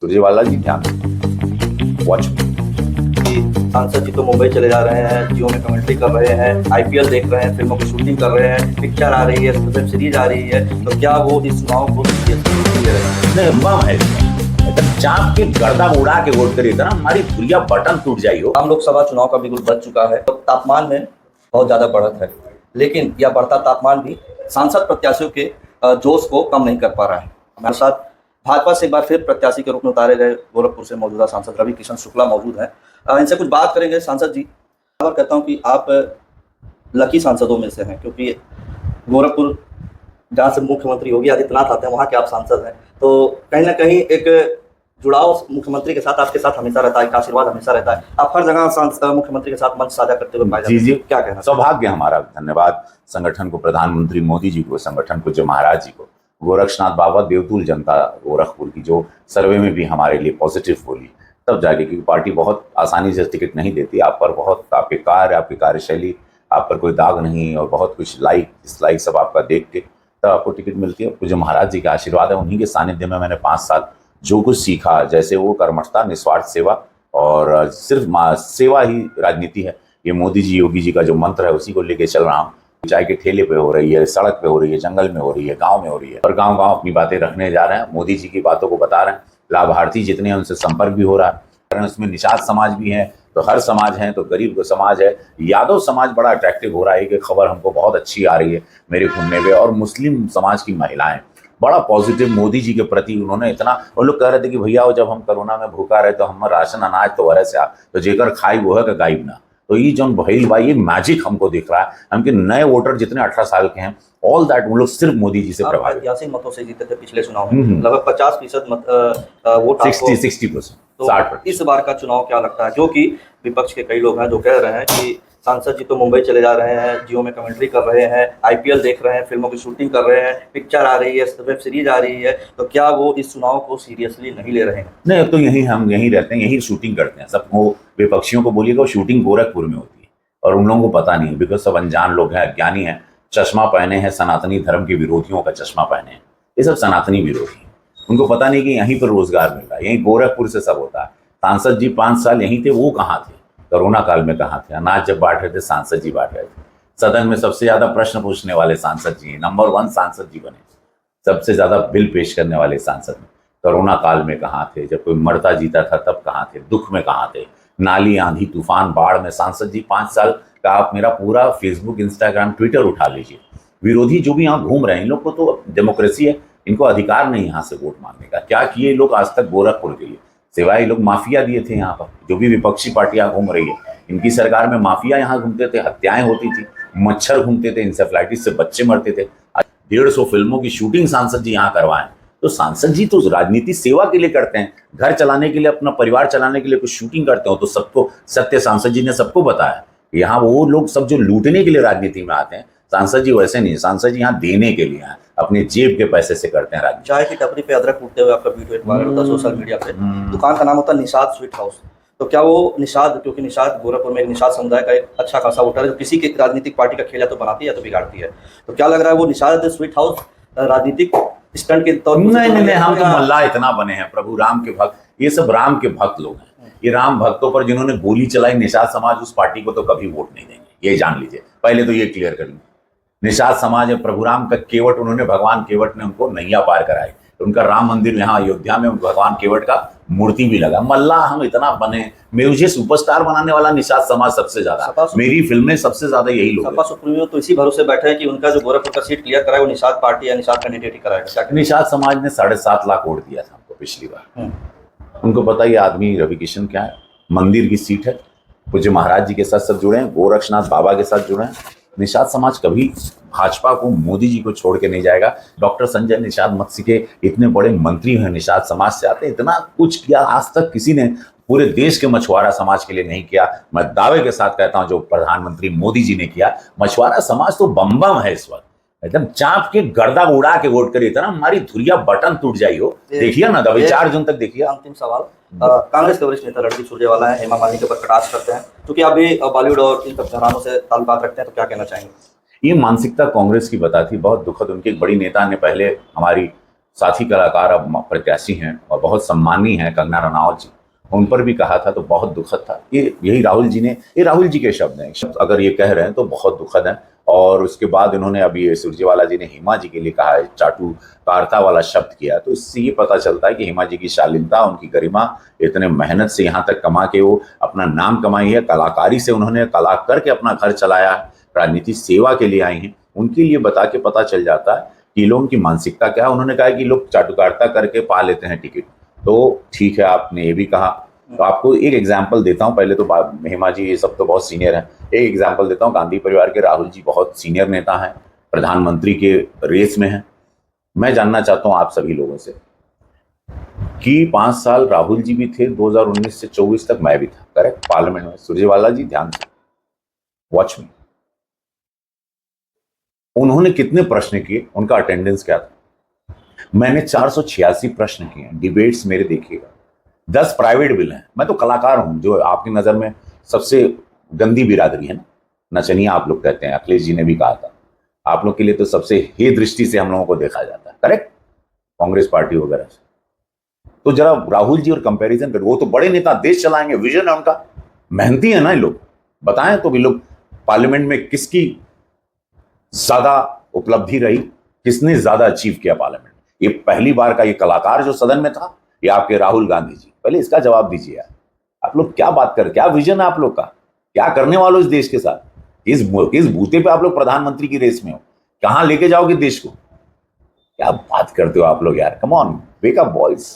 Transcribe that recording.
सुरजेवाला जी क्या वॉच सांसद जी तो मुंबई चले जा रहे हैं, जियो में कमेंट्री कर रहे हैं, आईपीएल देख रहे हैं, फिल्मों की शूटिंग कर रहे हैं, पिक्चर आ रही है, वेब सीरीज आ रही है, तो क्या वो इस चुनाव को सीरियसली ले रहे हैं? नहीं बम है एकदम चाप के गर्दा उड़ा के वोट करिए था ना, हमारी धुरिया बटन टूट जाई हो। आम लोकसभा चुनाव का बिल्कुल बच चुका है, तो तापमान में बहुत ज्यादा बढ़त है, लेकिन यह बढ़ता तापमान भी सांसद प्रत्याशियों के जोश को कम नहीं कर पा रहा है। हमारे साथ भाजपा से एक बार फिर प्रत्याशी के रूप में उतारे गए गोरखपुर से मौजूदा सांसद रवि किशन शुक्ला मौजूद हैं। इनसे कुछ बात करेंगे। सांसद जी, और कहता हूं कि आप लकी सांसदों में से हैं, क्योंकि गोरखपुर जहाँ से मुख्यमंत्री योगी आदित्यनाथ आते हैं वहाँ के आप सांसद हैं, तो कहीं ना कहीं एक जुड़ाव मुख्यमंत्री के साथ आपके साथ हमेशा रहता है, एक आशीर्वाद हमेशा रहता है। आप हर जगह मुख्यमंत्री के साथ मंच साझा करते हुए पाए जाते हैं। जी क्या कहना? सौभाग्य हमारा, धन्यवाद संगठन को, प्रधानमंत्री मोदी जी को, संगठन को, जो महाराज जी को, गोरक्षनाथ बाबा, देवतुल जनता गोरखपुर की जो सर्वे में भी हमारे लिए पॉजिटिव बोली, तब जाके, क्योंकि पार्टी बहुत आसानी से टिकट नहीं देती। आप पर बहुत, आपके कार्य, आपकी कार्यशैली, आप पर कोई दाग नहीं और बहुत कुछ लाइक डिसलाइक सब आपका देख के तब आपको टिकट मिलती है। जो महाराज जी का आशीर्वाद है, उन्हीं के सानिध्य में मैंने 5 साल जो कुछ सीखा, जैसे वो कर्मठता, निस्वार्थ सेवा और सिर्फ सेवा ही राजनीति है, ये मोदी जी योगी जी का जो मंत्र है उसी को लेके चल रहा हूँ। चाय के ठेले पे हो रही है, सड़क पे हो रही है, जंगल में हो रही है, गांव में हो रही है, और गांव गांव अपनी बातें रखने जा रहे हैं, मोदी जी की बातों को बता रहे हैं। लाभार्थी जितने हैं उनसे संपर्क भी हो रहा है, उसमें निषाद समाज भी है, तो हर समाज है, तो गरीब को समाज है, यादव समाज बड़ा अट्रैक्टिव हो रहा है, कि खबर हमको बहुत अच्छी आ रही है मेरे घूमने पे, और मुस्लिम समाज की महिलाएं बड़ा पॉजिटिव मोदी जी के प्रति उन्होंने इतना, वो लोग कह रहे थे कि भैया वो जब हम कोरोना में भूखा रहे तो हम राशन अनाज तो वरह से आ, तो जेकर खाई वो है का गायब ना। तो ये जो भैल भाई, ये मैजिक हमको दिख रहा है। हमके नए वोटर जितने 18 साल के हैं, ऑल दैट उन लोग सिर्फ मोदी जी से प्रभावित। ऐतिहासिक मतों से जीते थे पिछले चुनाव में, लगभग 50% वोट, 60%। तो इस बार का चुनाव क्या लगता है? जो कि विपक्ष के कई लोग हैं जो कह रहे हैं कि सांसद जी तो मुंबई चले जा रहे हैं, जियो में कमेंट्री कर रहे हैं, आईपीएल देख रहे हैं, फिल्मों की शूटिंग कर रहे हैं, पिक्चर आ रही है, वेब सीरीज आ रही है, तो क्या वो इस चुनाव को सीरियसली नहीं ले रहे हैं? नहीं, अब तो यहीं हम यहीं रहते हैं, यहीं शूटिंग करते हैं। सब वो विपक्षियों को बोलिएगा, शूटिंग गोरखपुर में होती है और उन लोगों को पता नहीं, बिकॉज सब अनजान लोग हैं, अज्ञानी हैं, चश्मा पहने हैं, सनातनी धर्म के विरोधियों का चश्मा पहने हैं, ये सब सनातनी विरोधी हैं। उनको पता नहीं कि यहीं पर रोजगार मिल रहा है, यहीं गोरखपुर से सब होता है। सांसद जी 5 साल यहीं थे, वो कहाँ थे? कोरोना काल में कहाँ थे? अनाज जब बांट रहे थे, सांसद जी बांट रहे थे। सदन में सबसे ज्यादा प्रश्न पूछने वाले सांसद जी, नंबर 1 सांसद जी बने, सबसे ज्यादा बिल पेश करने वाले सांसद। कोरोना काल में कहाँ थे? जब कोई मरता जीता था तब कहाँ थे? दुख में कहाँ थे? नाली, आंधी, तूफान, बाढ़ में सांसद जी 5 साल का आप मेरा पूरा फेसबुक, इंस्टाग्राम, ट्विटर उठा लीजिए। विरोधी जो भी यहाँ घूम रहे हैं, इन लोग को तो डेमोक्रेसी है, इनको अधिकार नहीं यहाँ से वोट मांगने का। क्या किए लोग आज तक गोरखपुर के लिए? सिवाय लोग माफिया दिए थे यहाँ पर, जो भी विपक्षी पार्टियां घूम रही है, इनकी सरकार में माफिया यहाँ घूमते थे, हत्याएं होती थी, मच्छर घूमते थे, इंसेफ्लाइटिस से बच्चे मरते थे। 150 फिल्मों की शूटिंग सांसद जी यहाँ करवाएं, तो सांसद जी तो राजनीति सेवा के लिए करते हैं, घर चलाने के लिए, अपना परिवार चलाने के लिए कुछ शूटिंग करते हो तो सबको सत्य सांसद जी ने सबको बताया। यहाँ वो लोग सब जो लूटने के लिए राजनीति में आते हैं, सांसद जी वैसे नहीं, सांसद जी यहाँ देने के लिए हैं, अपने जेब के पैसे से करते हैं राजनीति। चाय की टपरी पे अदरक कूटते हुए आपका वीडियो वायरल होता है सोशल मीडिया पे। दुकान का नाम होता है निषाद स्वीट हाउस। तो क्या वो निषाद, क्योंकि निषाद गोरखपुर में एक निषाद समुदाय का एक अच्छा खासा वोटर है, जो किसी की राजनीतिक पार्टी का खेल या तो बनाती है या तो बिगाड़ती है, तो क्या लग रहा है वो निषाद स्वीट हाउस राजनीतिक स्टंट के तौर पर? नहीं, हम तो मल्ला इतना बने हैं, प्रभु राम के भक्त, ये सब राम के भक्त लोग हैं। ये राम भक्तों पर जिन्होंने गोली चलाई, निषाद समाज, उस पार्टी को तो कभी वोट नहीं देंगे, ये जान लीजिए। पहले तो ये क्लियर कर लीजिए। निषाद समाज है प्रभु राम का केवट, उन्होंने, भगवान केवट ने उनको नैया पार कराई। उनका राम मंदिर यहाँ अयोध्या में भगवान केवट का मूर्ति भी लगा। मल्ला हम इतना बने, मुझे सुपरस्टार बनाने वाला निषाद समाज सबसे ज्यादा, मेरी फिल्में सबसे ज्यादा यही लोग। सपा सुप्रीमो तो इसी भरोसे बैठे हैं कि उनका जो गोरखपुर का सीट क्लियर कराए वो निषाद पार्टी या निषाद कैंडिडेट ही कराएगा। निषाद समाज ने 7.5 लाख वोट दिया था हमको पिछली बार। उनको पता ही आदमी रवि किशन क्या है, मंदिर की सीट है, पूज्य महाराज जी के साथ सब जुड़े हैं, गोरक्षनाथ बाबा के साथ जुड़े हैं। निषाद समाज कभी भाजपा को, मोदी जी को छोड़ के नहीं जाएगा। डॉक्टर संजय निषाद मत्स्य के इतने बड़े मंत्री हैं, निषाद समाज से आते हैं, इतना कुछ किया आज तक किसी ने पूरे देश के मछुआरा समाज के लिए नहीं किया। मैं दावे के साथ कहता हूं जो प्रधानमंत्री मोदी जी ने किया। मछुआरा समाज तो बम है इस वक्त, एकदम चाप के गर्दा उड़ा के वोट करिए था ना, हमारी धुरिया बटन टूट जाई हो। देखिए ना, अभी 4 जून तक देखिए। अंतिम सवाल, कांग्रेस के वरिष्ठ नेता रणदीप सुरजेवाला है, हेमा मालिनी के ऊपर कटाक्ष करते हैं, क्योंकि आप भी बॉलीवुड और इन सब घरानों से ताल्लुकात रखते हैं, तो क्या कहना चाहेंगे? ये मानसिकता कांग्रेस की बताती, बहुत दुखद। उनके एक बड़ी नेता ने पहले हमारी साथी कलाकार अब प्रत्याशी हैं और बहुत सम्मानी हैं, कंगना रनावत जी, उन पर भी कहा था तो बहुत दुखद था। यही राहुल जी ने, ये राहुल जी के शब्द हैं, शब्द अगर ये कह रहे हैं तो बहुत दुखद है। और उसके बाद इन्होंने अभी ये सुरजेवाला जी ने हेमा जी के लिए कहा है, चाटुकारता वाला शब्द किया, तो इससे ये पता चलता है कि हेमा जी की शालीनता, उनकी गरिमा, इतने मेहनत से यहाँ तक कमा के वो अपना नाम कमाई है, कलाकारी से उन्होंने कला करके अपना घर चलाया है, राजनीति सेवा के लिए आई हैं, उनके लिए बता के पता चल जाता है कि लोगों की मानसिकता क्या है। उन्होंने कहा कि लोग चाटुकारिता करके पा लेते हैं टिकट, तो ठीक है, आपने ये भी कहा। तो आपको एक एग्जाम्पल देता हूँ, पहले तो हेमा जी ये सब तो बहुत सीनियर हैं, एक एग्जाम्पल देता हूँ। गांधी परिवार के राहुल जी बहुत सीनियर नेता हैं, प्रधानमंत्री के रेस में हैं। मैं जानना चाहता हूँ आप सभी लोगों से कि 5 साल राहुल जी भी थे, 2019 से 24 तक मैं भी था, करेक्ट, पार्लियामेंट में। सुरजेवाला जी ध्यान से वॉच में, उन्होंने कितने प्रश्न किए, उनका अटेंडेंस क्या था? मैंने 486 प्रश्न किए, डिबेट्स मेरे देखिएगा, 10 प्राइवेट बिल हैं। मैं तो कलाकार हूं, जो आपकी नजर में सबसे गंदी बिरादरी है ना, नचनिया आप लोग कहते हैं, अखिलेश जी ने भी कहा था, आप लोग के लिए तो सबसे हे दृष्टि से हम लोगों को देखा जाता है, करेक्ट, कांग्रेस पार्टी वगैरह से। तो जरा राहुल जी और कंपैरिजन कर, वो तो बड़े नेता, देश चलाएंगे, विजन है उनका, मेहनती है ना ये लोग, बताएं तो भी लोग पार्लियामेंट में किसकी ज्यादा उपलब्धि रही, किसने ज्यादा अचीव किया पार्लियामेंट? ये पहली बार का ये कलाकार जो सदन में था, ये आपके राहुल गांधी जी, पहले इसका जवाब दीजिए यार। आप लोग क्या बात कर, क्या विजन है आप लोग का, क्या करने वालों इस देश के साथ? किस बूते पे आप लोग प्रधानमंत्री की रेस में हो, कहां लेके जाओगे देश को? क्या बात करते हो आप लोग यार, come on, wake up boys.